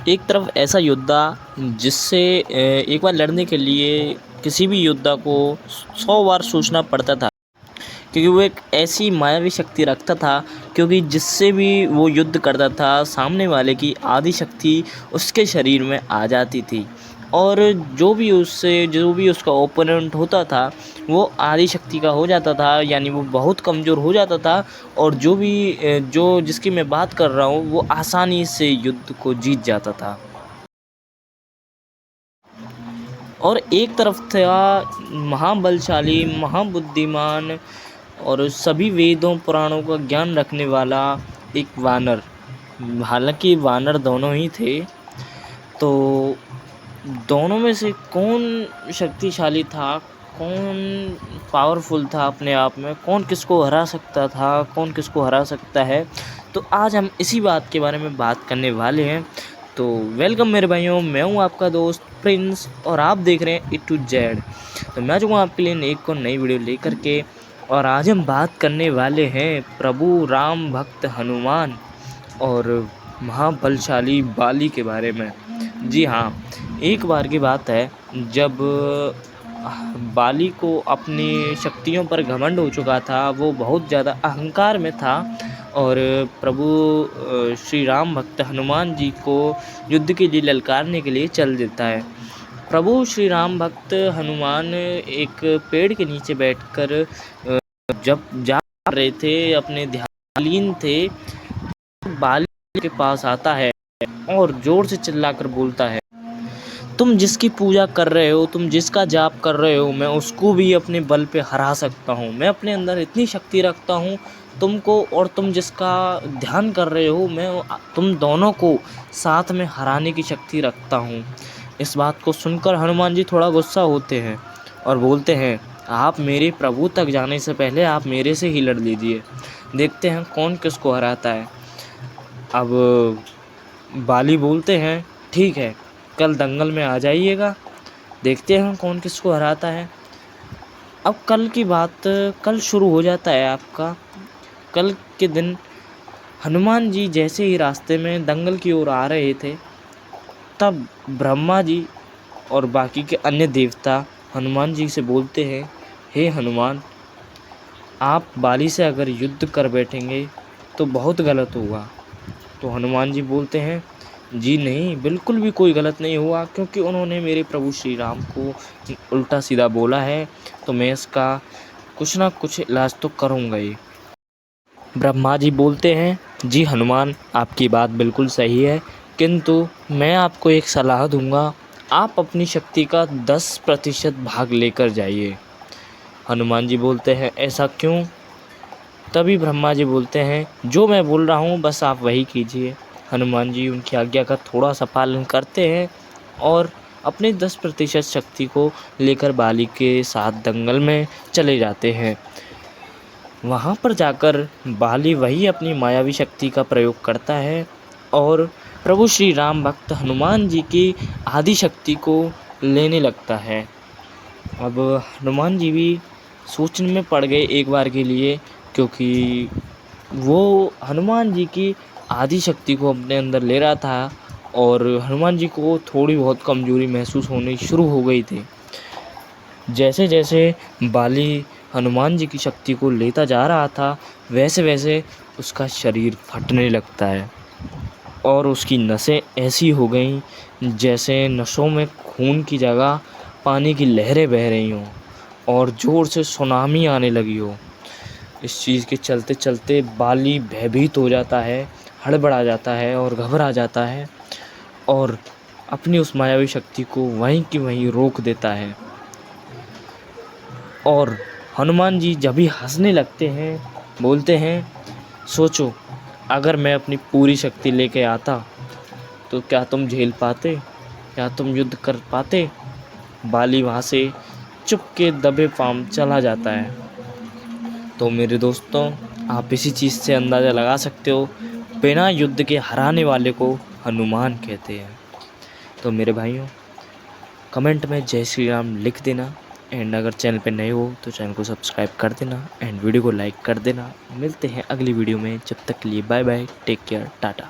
एक तरफ ऐसा योद्धा जिससे एक बार लड़ने के लिए किसी भी योद्धा को 100 बार सोचना पड़ता था, क्योंकि वो एक ऐसी मायावी शक्ति रखता था, क्योंकि जिससे भी वो युद्ध करता था सामने वाले की आधी शक्ति उसके शरीर में आ जाती थी। और जो भी उसका ओपोनेंट होता था वो आधी शक्ति का हो जाता था, यानी वो बहुत कमज़ोर हो जाता था। और जो जिसकी मैं बात कर रहा हूँ वो आसानी से युद्ध को जीत जाता था। और एक तरफ था महाबलशाली, महाबुद्धिमान और सभी वेदों पुराणों का ज्ञान रखने वाला एक वानर। हालांकि वानर दोनों ही थे, तो दोनों में से कौन शक्तिशाली था, कौन पावरफुल था अपने आप में, कौन किसको हरा सकता था, कौन किसको हरा सकता है, तो आज हम इसी बात के बारे में बात करने वाले हैं। तो वेलकम मेरे भाइयों, मैं हूं आपका दोस्त प्रिंस और आप देख रहे हैं A to Z। तो मैं जो हूँ आपके लिए एक और नई वीडियो लेकर के, और आज हम बात करने वाले हैं प्रभु राम भक्त हनुमान और महाबलशाली बाली के बारे में। जी हाँ, एक बार की बात है जब बाली को अपनी शक्तियों पर घमंड हो चुका था, वो बहुत ज़्यादा अहंकार में था और प्रभु श्री राम भक्त हनुमान जी को युद्ध के लिए ललकारने के लिए चल देता है। प्रभु श्री राम भक्त हनुमान एक पेड़ के नीचे बैठकर जब जा रहे थे, अपने ध्यान लीन थे, बाली के पास आता है और जोर से चिल्लाकर बोलता है, तुम जिसकी पूजा कर रहे हो, तुम जिसका जाप कर रहे हो, मैं उसको भी अपने बल पे हरा सकता हूँ। मैं अपने अंदर इतनी शक्ति रखता हूँ तुमको, और तुम जिसका ध्यान कर रहे हो, मैं तुम दोनों को साथ में हराने की शक्ति रखता हूँ। इस बात को सुनकर हनुमान जी थोड़ा गुस्सा होते हैं और बोलते हैं, आप मेरे प्रभु तक जाने से पहले आप मेरे से ही लड़ लीजिए, देखते हैं कौन किसको हराता है। अब बाली बोलते हैं, ठीक है, कल दंगल में आ जाइएगा, देखते हैं कौन किसको हराता है। अब कल की बात, कल शुरू हो जाता है आपका। कल के दिन हनुमान जी जैसे ही रास्ते में दंगल की ओर आ रहे थे, तब ब्रह्मा जी और बाकी के अन्य देवता हनुमान जी से बोलते हैं, हे हनुमान, आप बाली से अगर युद्ध कर बैठेंगे तो बहुत गलत होगा। तो हनुमान जी बोलते हैं, जी नहीं, बिल्कुल भी कोई गलत नहीं हुआ, क्योंकि उन्होंने मेरे प्रभु श्री राम को उल्टा सीधा बोला है, तो मैं इसका कुछ ना कुछ इलाज तो करूँगा ही। ब्रह्मा जी बोलते हैं, जी हनुमान, आपकी बात बिल्कुल सही है, किंतु मैं आपको एक सलाह दूंगा, आप अपनी शक्ति का 10% भाग लेकर जाइए। हनुमान जी बोलते हैं, ऐसा क्यों? तभी ब्रह्मा जी बोलते हैं, जो मैं बोल रहा हूँ बस आप वही कीजिए। हनुमान जी उनकी आज्ञा का थोड़ा सा पालन करते हैं और अपने 10% शक्ति को लेकर बाली के साथ दंगल में चले जाते हैं। वहाँ पर जाकर बाली वही अपनी मायावी शक्ति का प्रयोग करता है और प्रभु श्री राम भक्त हनुमान जी की आदि शक्ति को लेने लगता है। अब हनुमान जी भी सोचने में पड़ गए एक बार के लिए, क्योंकि वो हनुमान जी की आदि शक्ति को अपने अंदर ले रहा था और हनुमान जी को थोड़ी बहुत कमज़ोरी महसूस होनी शुरू हो गई थी। जैसे जैसे बाली हनुमान जी की शक्ति को लेता जा रहा था, वैसे वैसे उसका शरीर फटने लगता है और उसकी नसें ऐसी हो गईं जैसे नसों में खून की जगह पानी की लहरें बह रही हों और ज़ोर से सुनामी आने लगी हो। इस चीज़ के चलते चलते बाली भयभीत हो जाता है, हड़बड़ा जाता है और घबरा जाता है और अपनी उस मायावी शक्ति को वहीं की वहीं रोक देता है। और हनुमान जी जब भी हंसने लगते हैं, बोलते हैं, सोचो, अगर मैं अपनी पूरी शक्ति लेके आता तो क्या तुम झेल पाते, क्या तुम युद्ध कर पाते? बाली वहाँ से चुपके दबे पांव चला जाता है। तो मेरे दोस्तों, आप इसी चीज़ से अंदाज़ा लगा सकते हो, बिना युद्ध के हराने वाले को हनुमान कहते हैं। तो मेरे भाइयों, कमेंट में जय श्री राम लिख देना, एंड अगर चैनल पे नए हो तो चैनल को सब्सक्राइब कर देना एंड वीडियो को लाइक कर देना। मिलते हैं अगली वीडियो में, जब तक के लिए bye bye, take care, Tata.